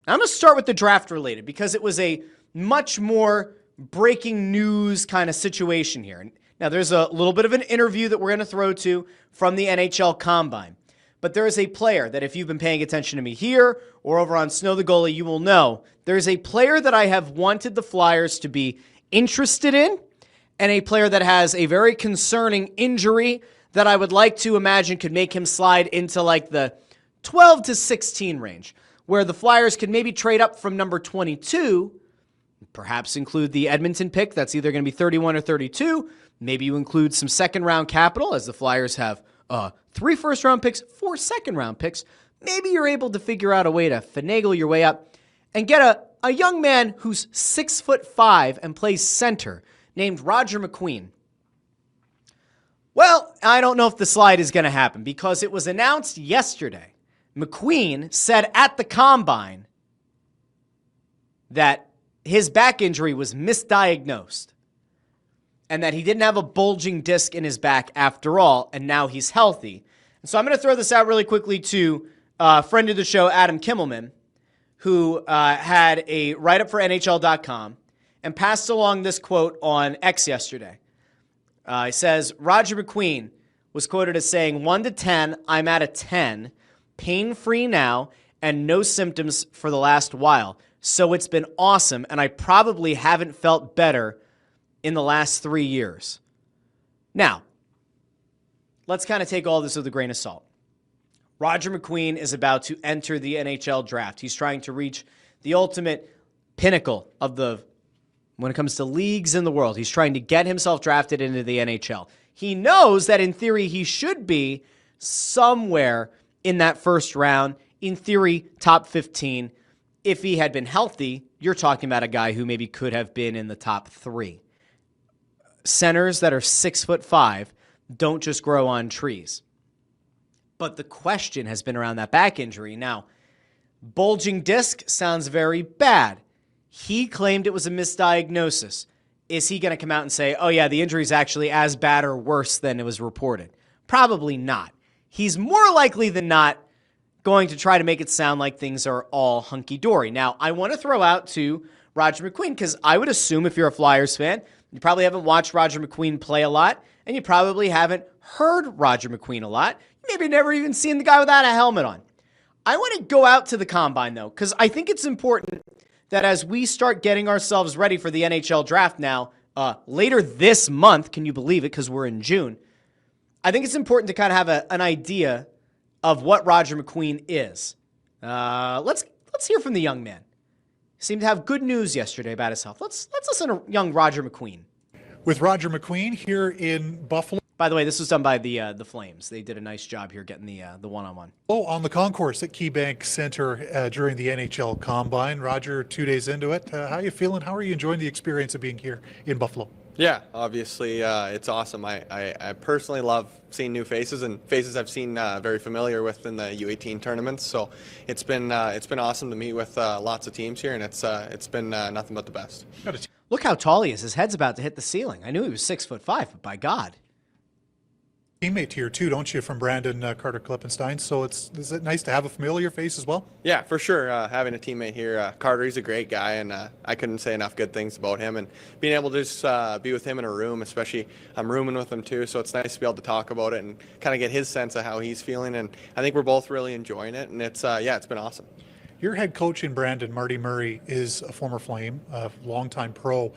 I'm going to start with the draft related because it was a much more breaking news kind of situation here. Now, there's a little bit of an interview that we're going to throw to from the NHL Combine. But there is a player that if you've been paying attention to me here or over on Snow the Goalie, you will know there's a player that I have wanted the Flyers to be interested in and a player that has a very concerning injury that I would like to imagine could make him slide into like the 12 to 16 range, where the Flyers could maybe trade up from number 22, perhaps include the Edmonton pick. That's either going to be 31 or 32. Maybe you include some second-round capital, as the Flyers have 3 first-round picks, 4 second-round picks. Maybe you're able to figure out a way to finagle your way up and get a young man who's 6'5" and plays center named Roger McQueen. Well, I don't know if the slide is going to happen because it was announced yesterday. McQueen said at the Combine that his back injury was misdiagnosed and that he didn't have a bulging disc in his back after all, and now he's healthy. And so I'm going to throw this out really quickly to a friend of the show, Adam Kimmelman, who had a write-up for NHL.com and passed along this quote on X yesterday. He says, Roger McQueen was quoted as saying, 1 to 10, I'm at a 10, pain-free now, and no symptoms for the last while. So it's been awesome, and I probably haven't felt better in the last 3 years. Now, let's kind of take all this with a grain of salt. Roger McQueen is about to enter the NHL draft. He's trying to reach the ultimate pinnacle of when it comes to leagues in the world. He's trying to get himself drafted into the NHL. He knows that in theory he should be somewhere in that first round, in theory top 15. If he had been healthy, you're talking about a guy who maybe could have been in the top 3. Centers that are 6'5" don't just grow on trees. But the question has been around that back injury. Now, bulging disc sounds very bad. He claimed it was a misdiagnosis. Is he going to come out and say, oh yeah, the injury is actually as bad or worse than it was reported? Probably not. He's more likely than not going to try to make it sound like things are all hunky-dory. Now, I want to throw out to Roger McQueen because I would assume if you're a Flyers fan, you probably haven't watched Roger McQueen play a lot, and you probably haven't heard Roger McQueen a lot. Maybe never even seen the guy without a helmet on. I want to go out to the Combine, though, because I think it's important that as we start getting ourselves ready for the NHL draft now, later this month, can you believe it, because we're in June, I think it's important to kind of have an idea of what Roger McQueen is. Let's hear from the young man. He seemed to have good news yesterday about his health. Let's listen to young Roger McQueen. With Roger McQueen here in Buffalo. By the way, this was done by the Flames. They did a nice job here getting the one-on-one. Oh, on the concourse at KeyBank Center during the NHL Combine. Roger, 2 days into it. How are you feeling? How are you enjoying the experience of being here in Buffalo? Yeah, obviously it's awesome. I personally love seeing new faces and faces I've seen very familiar with in the U18 tournaments. So it's been awesome to meet with lots of teams here, and it's been nothing but the best. Look how tall he is. His head's about to hit the ceiling. I knew he was 6'5", but by God. Teammate here too, don't you, from Brandon Carter Klippenstein? So is it nice to have a familiar face as well? Yeah, for sure. Having a teammate here, Carter, he's a great guy, and I couldn't say enough good things about him. And being able to just be with him in a room, especially I'm rooming with him too, so it's nice to be able to talk about it and kind of get his sense of how he's feeling. And I think we're both really enjoying it, and it's been awesome. Your head coach in Brandon, Marty Murray, is a former Flame, a longtime pro.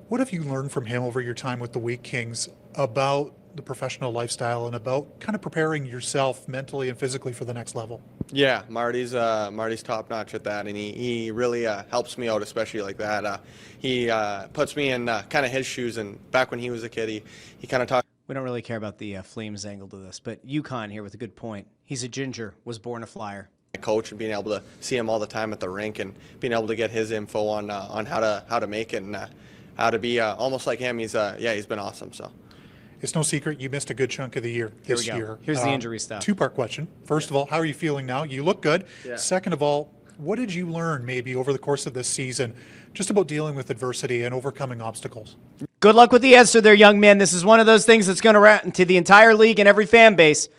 What have you learned from him over your time with the Wheat Kings about the professional lifestyle and about kind of preparing yourself mentally and physically for the next level? Yeah, Marty's top notch at that, and he really helps me out, especially like that. He puts me in kind of his shoes, and back when he was a kid, he kind of talked. We don't really care about the Flames angle to this, but UConn here with a good point. He's a ginger, was born a Flyer. Coach and being able to see him all the time at the rink and being able to get his info on how to make it and how to be almost like him. He's been awesome. So. It's no secret you missed a good chunk of the year this year. Here's the injury stuff. Two-part question. First of all, how are you feeling now? You look good. Yeah. Second of all, what did you learn maybe over the course of this season just about dealing with adversity and overcoming obstacles? Good luck with the answer there, young man. This is one of those things that's going to run to the entire league and every fan base.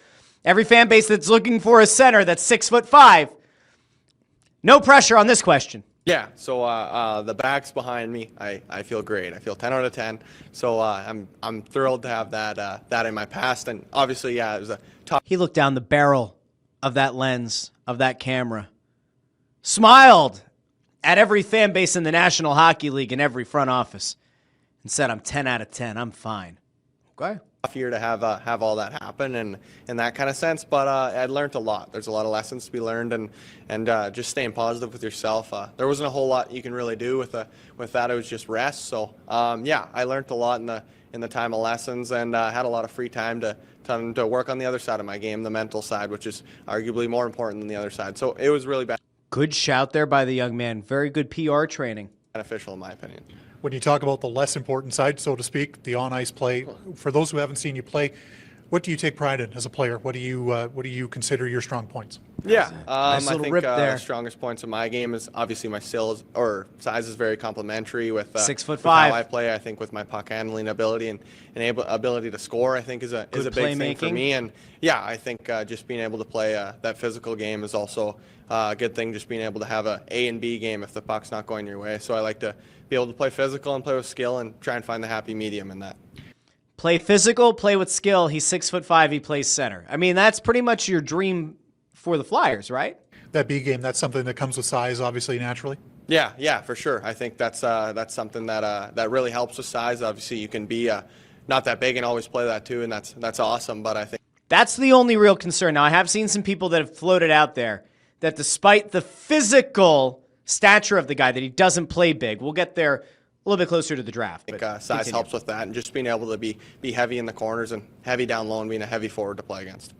Every fan base that's looking for a center that's 6'5". No pressure on this question. Yeah, so the back's behind me. I feel great. I feel 10 out of 10. So I'm thrilled to have that in my past. And obviously, yeah, it was a tough. He looked down the barrel of that lens, of that camera, smiled at every fan base in the National Hockey League and every front office, and said, I'm 10 out of 10. I'm fine. Okay. Tough year to have all that happen and in that kind of sense, but I learned a lot. There's a lot of lessons to be learned, and just staying positive with yourself. There wasn't a whole lot you can really do with that. It was just rest. So yeah, I learned a lot in the time of lessons, and had a lot of free time to work on the other side of my game, the mental side, which is arguably more important than the other side. So it was really good shout there by the young man. Very good PR training. beneficial in my opinion. When you talk about the less important side, so to speak, the on-ice play, for those who haven't seen you play, what do you take pride in as a player? What do you consider your strong points? Yeah, nice I little think rip there. The strongest points of my game is obviously my skills or size is very complementary with 6'5". with how I play. I think with my puck handling ability and ability to score, I think is a big thing for me. And yeah, I think just being able to play that physical game is also a good thing. Just being able to have a and B game if the puck's not going your way. So I like to be able to play physical and play with skill and try and find the happy medium in that. Play physical, play with skill. He's 6'5". He plays center. I mean, that's pretty much your dream for the Flyers, right? That B game, that's something that comes with size, obviously, naturally. Yeah, for sure. I think that's something that really helps with size. Obviously, you can be not that big and always play that too, and that's awesome. But I think that's the only real concern. Now, I have seen some people that have floated out there that despite the physical stature of the guy, that he doesn't play big. We'll get there a little bit closer to the draft. I think size helps with that, and just being able to be heavy in the corners and heavy down low and being a heavy forward to play against.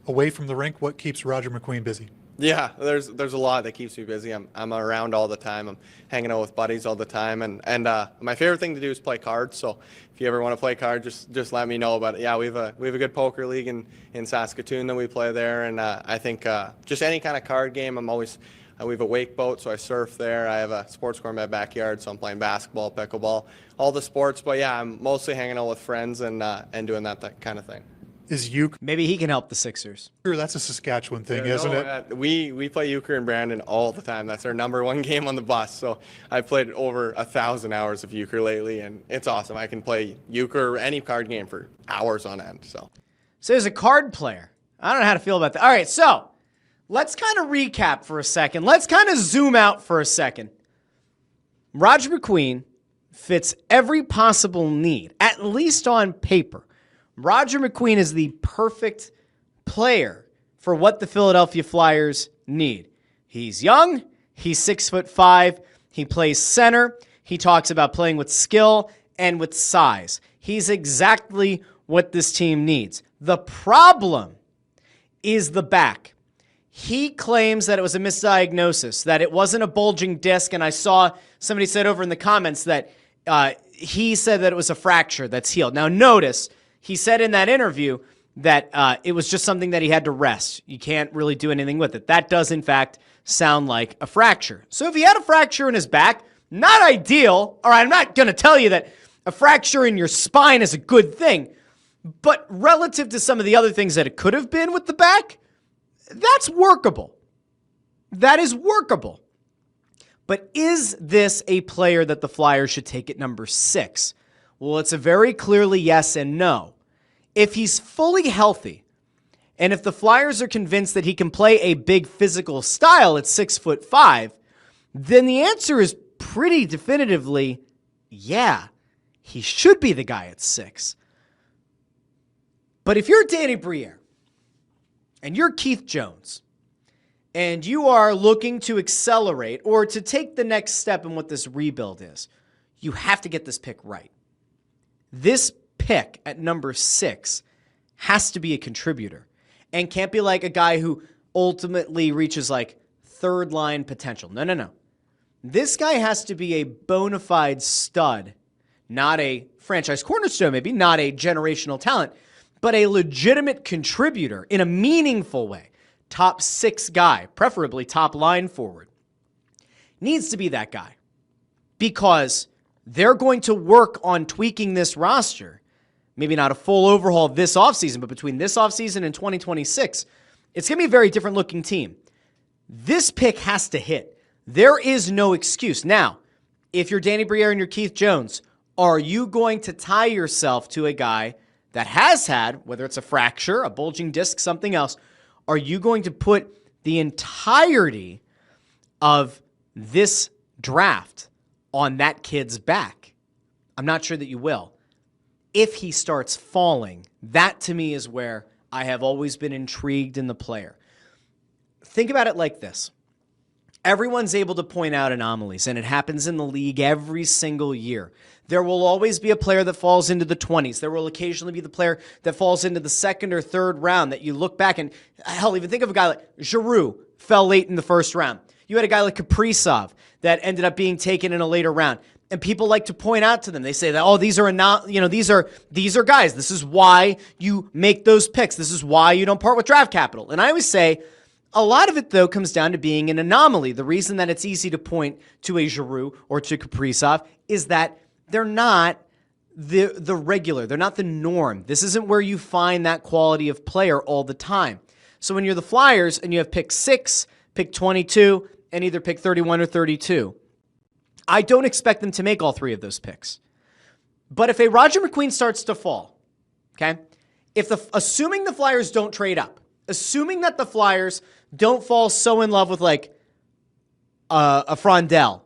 Away from the rink, what keeps Roger McQueen busy? Yeah, there's a lot that keeps me busy. I'm around all the time. I'm hanging out with buddies all the time, and my favorite thing to do is play cards. So if you ever want to play cards, just let me know. But yeah, we have a good poker league in Saskatoon that we play there, and I think just any kind of card game. I'm always we have a wake boat, so I surf there. I have a sports court in my backyard, so I'm playing basketball, pickleball, all the sports. But yeah, I'm mostly hanging out with friends and doing that kind of thing. Is euchre? Maybe he can help the Sixers. That's a Saskatchewan thing, isn't it? We play euchre in Brandon all the time. That's our #1 game on the bus. So I've played over 1,000 hours of euchre lately, and it's awesome. I can play euchre or any card game for hours on end. So as a card player, I don't know how to feel about that. All right, so let's kind of recap for a second. Let's kind of zoom out for a second. Roger McQueen fits every possible need, at least on paper. Roger McQueen is the perfect player for what the Philadelphia Flyers need. He's young. He's 6'5". He plays center. He talks about playing with skill and with size. He's exactly what this team needs. The problem is the back. He claims that it was a misdiagnosis, that it wasn't a bulging disc, and I saw somebody said over in the comments that he said that it was a fracture that's healed. Now notice, he said in that interview that it was just something that he had to rest. You can't really do anything with it. That does, in fact, sound like a fracture. So if he had a fracture in his back, not ideal. All right, I'm not going to tell you that a fracture in your spine is a good thing, but relative to some of the other things that it could have been with the back, that's workable. That is workable. But is this a player that the Flyers should take at number 6? Well, it's a very clearly yes and no. If he's fully healthy, and if the Flyers are convinced that he can play a big physical style at 6'5", then the answer is pretty definitively, yeah, he should be the guy at 6. But if you're Danny Briere, and you're Keith Jones, and you are looking to accelerate or to take the next step in what this rebuild is, you have to get this pick right. This pick at number 6 has to be a contributor and can't be like a guy who ultimately reaches like third line potential. No. This guy has to be a bona fide stud, not a franchise cornerstone, maybe not a generational talent, but a legitimate contributor in a meaningful way. Top 6 guy, preferably top line forward. Needs to be that guy because they're going to work on tweaking this roster. Maybe not a full overhaul this offseason, but between this offseason and 2026, it's going to be a very different looking team. This pick has to hit. There is no excuse. Now, if you're Danny Briere and you're Keith Jones, are you going to tie yourself to a guy that has had, whether it's a fracture, a bulging disc, something else, are you going to put the entirety of this draft on that kid's back? I'm not sure that you will. If he starts falling, that to me is where I have always been intrigued in the player. Think about it like this. Everyone's able to point out anomalies, and it happens in the league every single year. There will always be a player that falls into the 20s. There will occasionally be the player that falls into the second or third round that you look back and, hell, even think of a guy like Giroux fell late in the first round. You had a guy like Kaprizov that ended up being taken in a later round. And people like to point out to them. They say that, oh, these are guys. This is why you make those picks. This is why you don't part with draft capital. And I always say, a lot of it, though, comes down to being an anomaly. The reason that it's easy to point to a Giroux or to Kaprizov is that they're not the regular. They're not the norm. This isn't where you find that quality of player all the time. So when you're the Flyers and you have pick 6, pick 22, and either pick 31 or 32, I don't expect them to make all 3 of those picks. But if a Roger McQueen starts to fall, okay, assuming the Flyers don't trade up, assuming that the Flyers don't fall so in love with like a Frondell,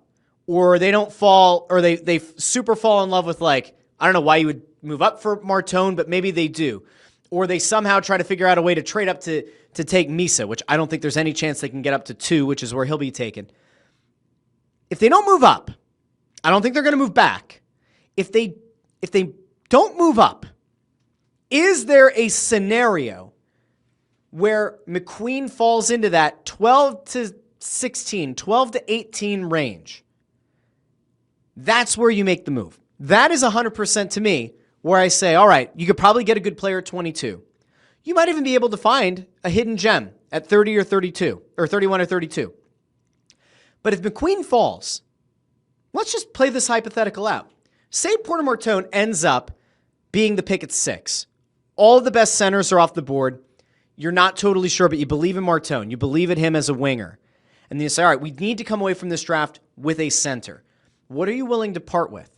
or they don't fall, or they super fall in love with like, I don't know why you would move up for Martone, but maybe they do. Or they somehow try to figure out a way to trade up to take Misa, which I don't think there's any chance they can get up to 2, which is where he'll be taken. If they don't move up, I don't think they're going to move back. If they don't move up, is there a scenario where McQueen falls into that 12 to 16, 12 to 18 range? That's where you make the move. That is 100% to me where I say, all right, you could probably get a good player at 22. You might even be able to find a hidden gem at 30 or 32, or 31 or 32. But if McQueen falls, let's just play this hypothetical out. Say Porter Martone ends up being the pick at 6. All of the best centers are off the board. You're not totally sure, but you believe in Martone. You believe in him as a winger. And then you say, all right, we need to come away from this draft with a center. What are you willing to part with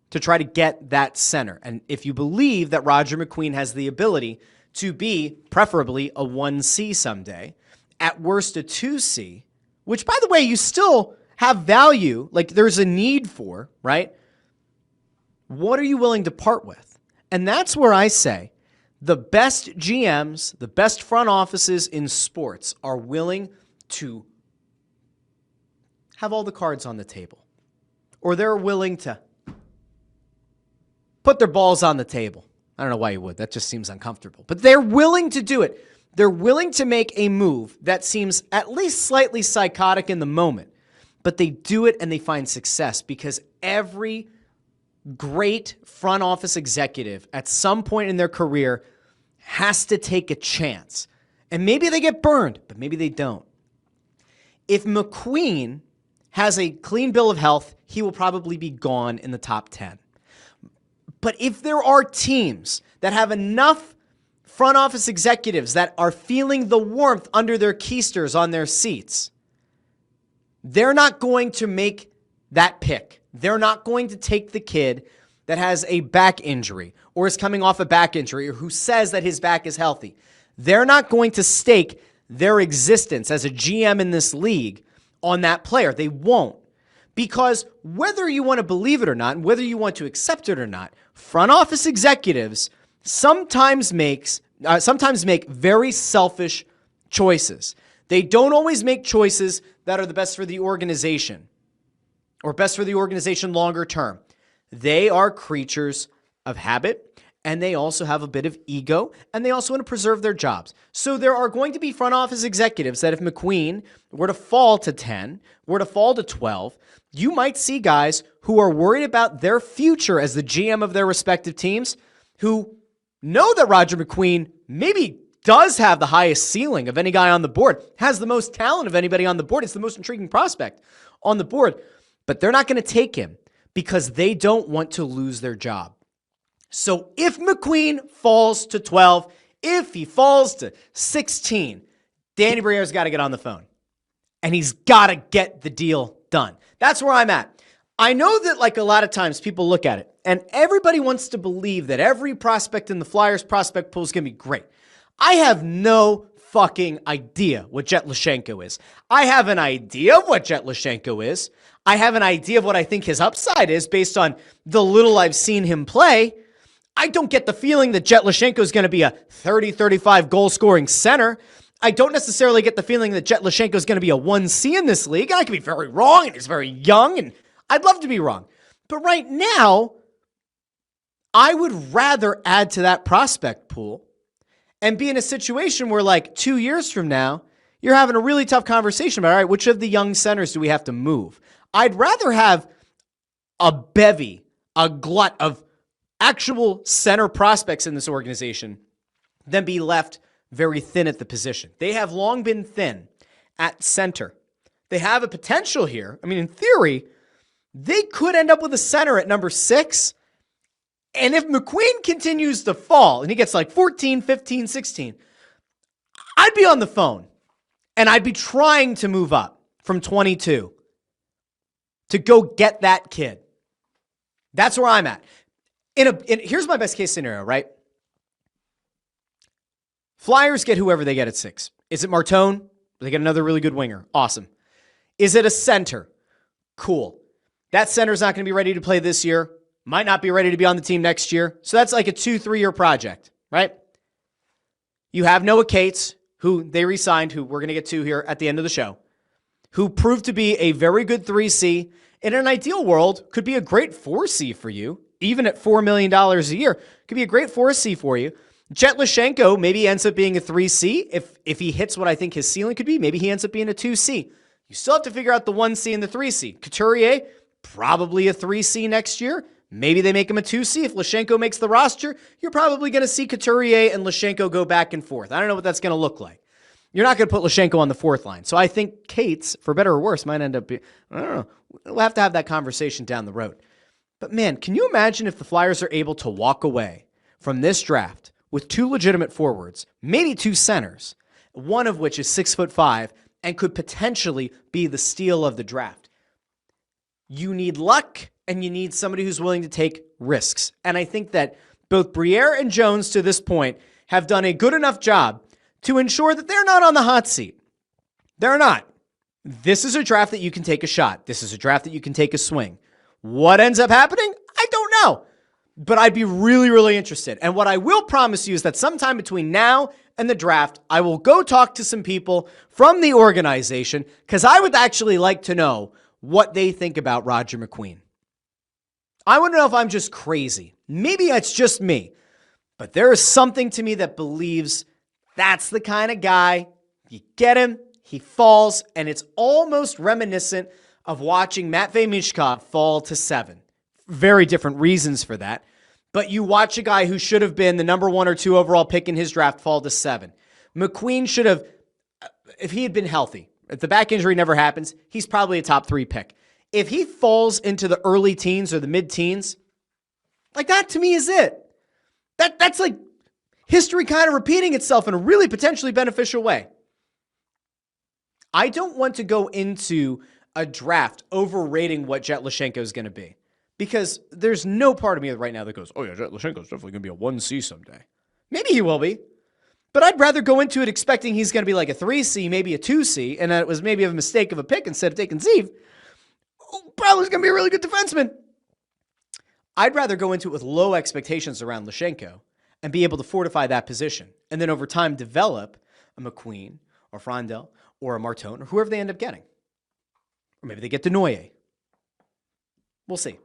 to try to get that center? And if you believe that Roger McQueen has the ability to be preferably a 1C someday, at worst a 2C, which, by the way, you still have value, like there's a need for, right? What are you willing to part with? And that's where I say the best GMs, the best front offices in sports are willing to have all the cards on the table. Or they're willing to put their balls on the table. I don't know why you would. That just seems uncomfortable. But they're willing to do it. They're willing to make a move that seems at least slightly psychotic in the moment. But they do it and they find success because every great front office executive at some point in their career has to take a chance. And maybe they get burned, but maybe they don't. If McQueen has a clean bill of health, he will probably be gone in the top 10. But if there are teams that have enough front office executives that are feeling the warmth under their keisters on their seats, they're not going to make that pick. They're not going to take the kid that has a back injury or is coming off a back injury or who says that his back is healthy. They're not going to stake their existence as a GM in this league on that player. They won't. Because whether you want to believe it or not, and whether you want to accept it or not, front office executives sometimes make very selfish choices. They don't always make choices that are the best for the organization or best for the organization longer term. They are creatures of habit, and they also have a bit of ego, and they also want to preserve their jobs. So there are going to be front office executives that if McQueen were to fall to 10, were to fall to 12, you might see guys who are worried about their future as the GM of their respective teams who know that Roger McQueen maybe does have the highest ceiling of any guy on the board, has the most talent of anybody on the board. It's the most intriguing prospect on the board, but they're not going to take him because they don't want to lose their job. So if McQueen falls to 12, if he falls to 16, Danny Briere's got to get on the phone. and he's got to get the deal done. That's where I'm at. I know that like a lot of times people look at it and everybody wants to believe that every prospect in the Flyers prospect pool is going to be great. I have no fucking idea what Jet Lashenko is. I have an idea of what Jet Lashenko is. I have an idea of what I think his upside is based on the little I've seen him play. I don't get the feeling that Jet Lashenko is going to be a 30, 35 goal scoring center. I don't necessarily get the feeling that Jet Lashenko is going to be a 1C in this league. And I could be very wrong, and he's very young, and I'd love to be wrong. But right now, I would rather add to that prospect pool and be in a situation where like 2 years from now, you're having a really tough conversation about, all right, which of the young centers do we have to move? I'd rather have a bevy, a glut of actual center prospects in this organization than be left very thin at the position. They have long been thin at center. They have a potential here. I mean, in theory, they could end up with a center at number 6. And if McQueen continues to fall and he gets like 14, 15, 16, I'd be on the phone and I'd be trying to move up from 22 to go get that kid. That's where I'm at. Here's my best case scenario, right? Flyers get whoever they get at 6. Is it Martone? They get another really good winger. Awesome. Is it a center? Cool. That center's not going to be ready to play this year. Might not be ready to be on the team next year. So that's like a 2-3 year project, right? You have Noah Cates, who they re-signed, who we're going to get to here at the end of the show, who proved to be a very good 3C. In an ideal world, could be a great 4C for you, even at $4 million a year. Could be a great 4C for you. Jet Lashenko maybe ends up being a 3C. If he hits what I think his ceiling could be, maybe he ends up being a 2C. You still have to figure out the 1C and the 3C. Couturier, probably a 3C next year. Maybe they make him a 2C. If Lashenko makes the roster, you're probably going to see Couturier and Lashenko go back and forth. I don't know what that's going to look like. You're not going to put Lashenko on the 4th line. So I think Cates, for better or worse, might end up being, I don't know. We'll have to have that conversation down the road. But man, can you imagine if the Flyers are able to walk away from this draft with 2 legitimate forwards, maybe 2 centers, one of which is 6'5" and could potentially be the steal of the draft? You need luck and you need somebody who's willing to take risks. And I think that both Briere and Jones to this point have done a good enough job to ensure that they're not on the hot seat. They're not. This is a draft that you can take a shot. This is a draft that you can take a swing. What ends up happening? I don't know. But I'd be really, really interested. And what I will promise you is that sometime between now and the draft, I will go talk to some people from the organization because I would actually like to know what they think about Roger McQueen. I want to know if I'm just crazy. Maybe it's just me. But there is something to me that believes that's the kind of guy. You get him, he falls, and it's almost reminiscent of watching Matvei Michkov fall to 7. Very different reasons for that. But you watch a guy who should have been the number 1 or 2 overall pick in his draft fall to 7. McQueen should have, if he had been healthy, if the back injury never happens, he's probably a top 3 pick. If he falls into the early teens or the mid-teens, like that to me is it. That's like history kind of repeating itself in a really potentially beneficial way. I don't want to go into a draft overrating what Jet Lashenko is going to be because there's no part of me right now that goes, oh yeah, Jet Lashenko is definitely going to be a 1C someday. Maybe he will be, but I'd rather go into it expecting he's going to be like a 3C, maybe a 2C, and that it was maybe a mistake of a pick instead of taking Zeev. Probably going to be a really good defenseman. I'd rather go into it with low expectations around Lashenko and be able to fortify that position. And then over time, develop a McQueen or Frondel or a Martone or whoever they end up getting. Or maybe they get Denoyer. We'll see.